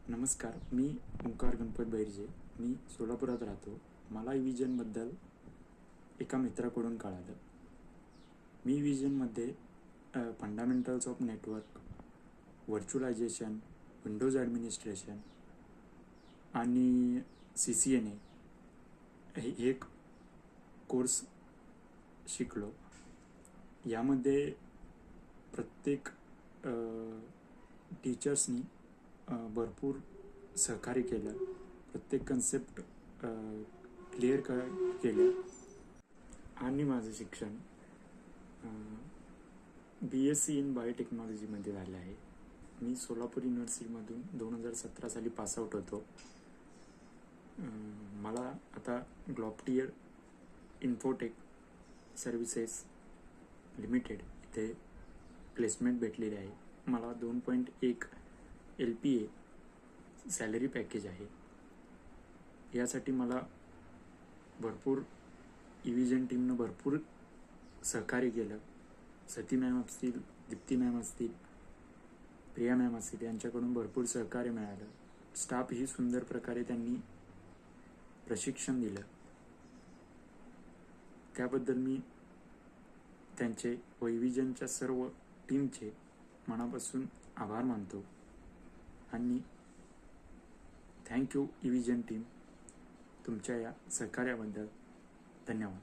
नमस्कार, मी ओंकार गणपत बैरजे. मी सोलापुरात राहतो. मला विजनबद्दल एका मित्राकडून कळालं. मी विजनमध्ये fundamentals of network, virtualisation, Windows administration आणि CCNA हे एक कोर्स शिकलो. यामध्ये प्रत्येक टीचर्सनी भरपूर सहकार्य केलं. प्रत्येक कन्सेप्ट क्लिअर केल्या आणि माझं शिक्षण BSc इन बायोटेक्नॉलॉजीमध्ये झालं आहे. मी सोलापूर युनिव्हर्सिटीमधून 2017 साली पासआउट होतो. मला आता ग्लॉबटियर इन्फोटेक सर्व्हिसेस लिमिटेड इथे प्लेसमेंट भेटलेली आहे. मला 2.1 LPA सॅलरी पॅकेज आहे. यासाठी मला भरपूर इव्हिजन टीमनं भरपूर सहकार्य केलं. सती मॅम असतील, दीप्ती मॅम असतील, प्रिया मॅम असतील, यांच्याकडून भरपूर सहकार्य मिळालं. स्टाफ ही सुंदर प्रकारे त्यांनी प्रशिक्षण दिलं. त्याबद्दल मी त्यांचे व इव्हिजनच्या सर्व टीमचे मनापासून आभार मानतो आणि थँक्यू इव्हिजन टीम, तुमच्या या सहकार्याबद्दल धन्यवाद.